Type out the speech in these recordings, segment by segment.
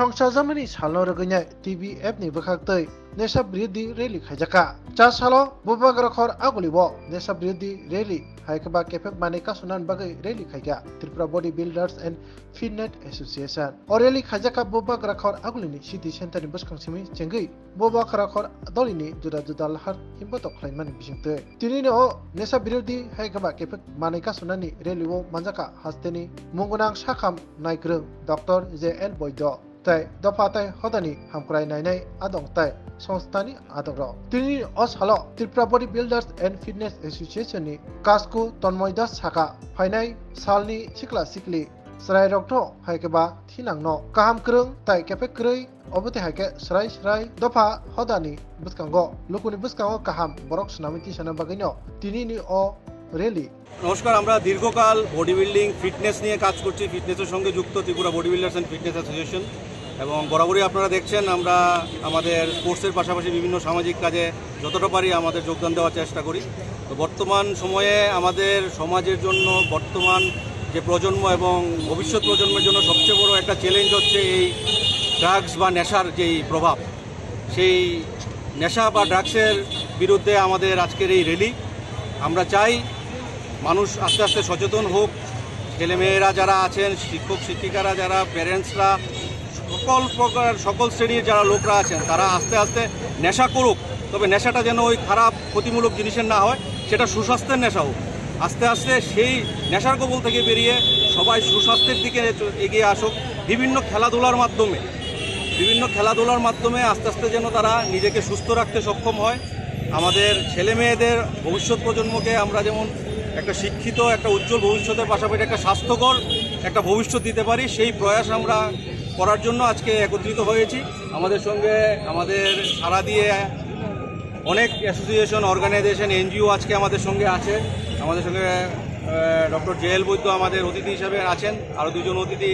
সংসাर जामानि सालो रगैनाय TVF नि बखाक्तै नेशा बिरोधी रैली खायजाका चा सालो बुबाग्रखर आगुलिबो नेशा बिरोधी रैली हायकबा केफेक मानेका सुनान बागै रैली खायगा Tripura body builders and fitness association और रैली खायजाका बुबाग्रखर आगुलिनि सिटी सेंटर नि बसखांसिमि चेंगै बुबाग्रखर दलिनि जुदा जुदा लहार हिमबो तखलायमानि बिसिंतै तिनिनो नेशा बिरोधी हायकबा केफेक मानेका सुनानि रैलीओ मानजाका हास्तेनि मुंगुनां साखाम नायग्रों डॉक्टर JL बৈদ্য তাই দফাতাই হদানি হামক্রাই নাইনাই আদং তাই সংস্থানি আদগ্র তিনি অসাল Tripura body builders and fitness association नि কাসকু তন্ময় দাস সাকা ফাইনাই সালনি সিকলা সিকলি সরাই রক্ত হাইকেবা থিনাংনো কাহাম ক্রং তাই কেপে ক্রৈ অবতে হাইকে সরাই সরাই দফা হদানি বুসকাঙ্গ লুকুনি বুসকাঙ্গ কাহাম বরক সুনামিতি সানা বাগৈনো তিনিনি অ রেলি। নমস্কার, আমরা দীর্ঘকাল বডি বিল্ডিং ফিটনেস নিয়ে কাজ করছি। ফিটনেসের সঙ্গে যুক্ত Tripura body builders and fitness association এবং বরাবরই আপনারা দেখছেন আমরা আমাদের স্পোর্টসের পাশাপাশি বিভিন্ন সামাজিক কাজে যতটা পারি আমাদের যোগদান দেওয়ার চেষ্টা করি। তো বর্তমান সময়ে আমাদের সমাজের জন্য বর্তমান যে প্রজন্ম এবং ভবিষ্যৎ প্রজন্মের জন্য সবচেয়ে বড় একটা চ্যালেঞ্জ হচ্ছে এই ড্রাগস বা নেশার যেই প্রভাব, সেই নেশা বা ড্রাগসের বিরুদ্ধে আমাদের আজকের এই র্যালি। আমরা চাই মানুষ আস্তে আস্তে সচেতন হোক, ছেলেমেয়েরা যারা আছেন, শিক্ষক শিক্ষিকারা যারা, প্যারেন্টসরা, সকল শ্রেণীর যারা লোকরা আছেন তারা আস্তে আস্তে নেশা করুক, তবে নেশাটা যেন ওই খারাপ ক্ষতিমূলক জিনিসের না হয়, সেটা সুস্বাস্থ্যের নেশা হোক। আস্তে আস্তে সেই নেশার কবল থেকে বেরিয়ে সবাই সুস্বাস্থ্যের দিকে এগিয়ে আসুক। বিভিন্ন খেলাধুলার মাধ্যমে আস্তে আস্তে যেন তারা নিজেকে সুস্থ রাখতে সক্ষম হয়। আমাদের ছেলে মেয়েদের ভবিষ্যৎ প্রজন্মকে আমরা যেমন একটা শিক্ষিত, একটা উজ্জ্বল ভবিষ্যতের পাশাপাশি একটা স্বাস্থ্যকর একটা ভবিষ্যৎ দিতে পারি, সেই প্রয়াস আমরা করার জন্য আজকে একত্রিত হয়েছি। আমাদের সঙ্গে আমাদের সারা দিয়ে অনেক অ্যাসোসিয়েশন, অর্গানাইজেশন, NGO আজকে আমাদের সঙ্গে আছে। আমাদের সঙ্গে ডক্টর JL বৈদ্য আমাদের অতিথি হিসাবে আছেন, আরও দুজন অতিথি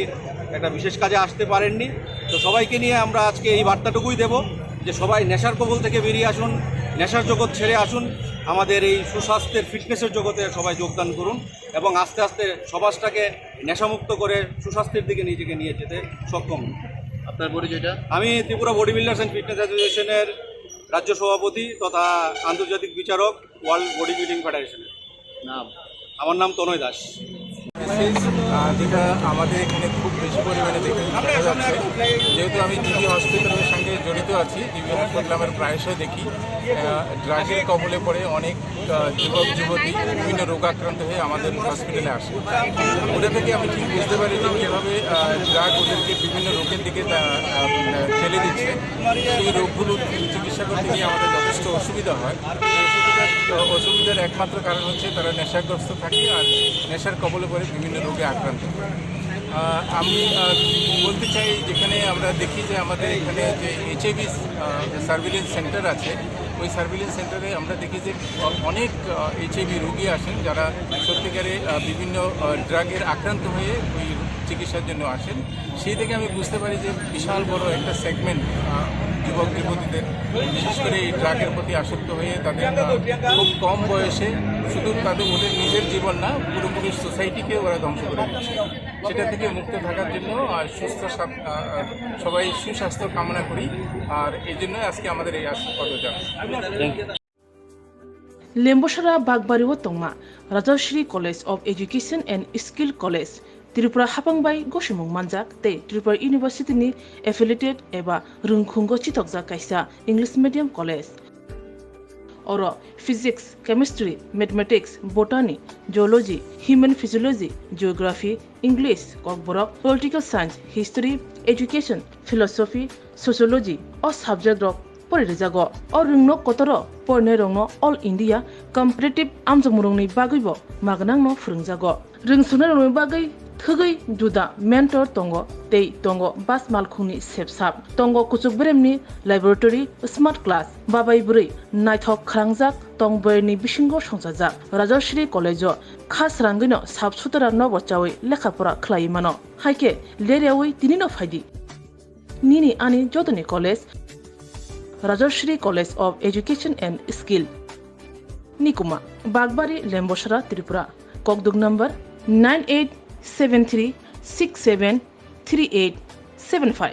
একটা বিশেষ কাজে আসতে পারেননি। তো সবাইকে নিয়ে আমরা আজকে এই বার্তাটুকুই দেব যে সবাই নেশার কবল থেকে বেরিয়ে আসুন, নেশার জগৎ ছেড়ে আসুন, আমাদের এই সুস্বাস্থ্যের ফিটনেসের জগতে সবাই যোগদান করুন এবং আস্তে আস্তে সমাজটাকে নেশামুক্ত করে সুস্বাস্থ্যের দিকে নিজেকে নিয়ে যেতে সক্ষম। আপনার পরিচয়টা? আমি Tripura body builders and fitness অ্যাসোসিয়েশনের রাজ্য সভাপতি তথা আন্তর্জাতিক বিচারক, ওয়ার্ল্ড বডি বিল্ডিং ফেডারেশনের। নাম? আমার নাম তনয় দাস। যেটা আমাদের এখানে খুব বেশি পরিমাণে দেখা যাচ্ছে, যেহেতু আমি জিবি হসপিটালের সঙ্গে জড়িত আছি, জিবি হসপিটাল আমার প্রায়শই দেখি ড্রাগের কবলে পড়ে অনেক যুবক যুবতী বিভিন্ন রোগাক্রান্ত হয়ে আমাদের হসপিটালে আসে। ওটা থেকে আমি ঠিক বুঝতে পারি যে কীভাবে ড্রাগ ওদেরকে বিভিন্ন রোগের দিকে ঠেলে দিচ্ছে। সেই রোগগুলো চিকিৎসা করতে গিয়ে আমাদের যথেষ্ট অসুবিধা হয়। অসুবিধার একমাত্র কারণ হচ্ছে তারা নেশাগ্রস্ত থাকে আর নেশার কবলে পড়ে বিভিন্ন রোগে আক্রান্ত। আমি বলতে চাই, যেখানে আমরা দেখি যে আমাদের এখানে যে HIV সার্ভিলেন্স সেন্টার আছে, ওই সার্ভিলেন্স সেন্টারে আমরা দেখি যে অনেক HIV রোগী আসেন যারা সত্যিকারে বিভিন্ন ড্রাগের আক্রান্ত হয়ে ওই চিকিৎসার জন্য আসেন। সেই থেকে আমি বুঝতে পারি যে বিশাল বড় একটা সেগমেন্ট যুবক যুবতীদের বিশেষ করে এই ড্রাগের প্রতি আসক্ত হয়ে তাদের খুব কম বয়সে শুধু ওদের নিজের জীবন না, পুরোপুরি সোসাইটিকে ওরা ধ্বংস করে দিচ্ছে। সেটা থেকে মুক্ত থাকার জন্য আর সবাই সুস্বাস্থ্য কামনা করি, আর এই জন্যই আজকে আমাদের এই পদযাত্রা। লেম্বসারা বাগবাড়িও তংমা Rajshree college of education and skill college Tripura हापांबाई गसिमुं मानजाक ते त्रिपुरा यूनिवर्सिटी एफिलिएटेड एबा रुंखुंगो चितकजा कायसा इंग्लिश मीडियम कलेज और physics, chemistry, mathematics, botany, geology, human physiology, geography, English, Kokborok, political science, history, education, philosophy, sociology और सब्जेक्ट रक परिरेजागो और रुंगनो कतर परने रंगनो ऑल इंडिया कम्पिटिटिव आमजमुरंनि बागैबो मागनांनो फोरोंजागो रोंसुनो रंगनि बागै थगै जुदा मेंटर तंगो तै तंगो बास मालखुंनि सेबसाब तंगो कुचुक ब्रेमनि लैबोरेटरी स्मार्ट क्लास बाबाई बुरै नायथक खालांजाक तंबयनि बिसिंगो संसाजाक राजश्री कलेजो खास रांगैनो साबसुतरा नबचावै लेखाफोरा खलायमानो हायके लेरेवै तिनिनो फायदि निनि आनि जतनि college Rajshree college of education and skill निकुमा बागबारी लेम्बसारा त्रिपुरा ककदुक नंबर 9873673875।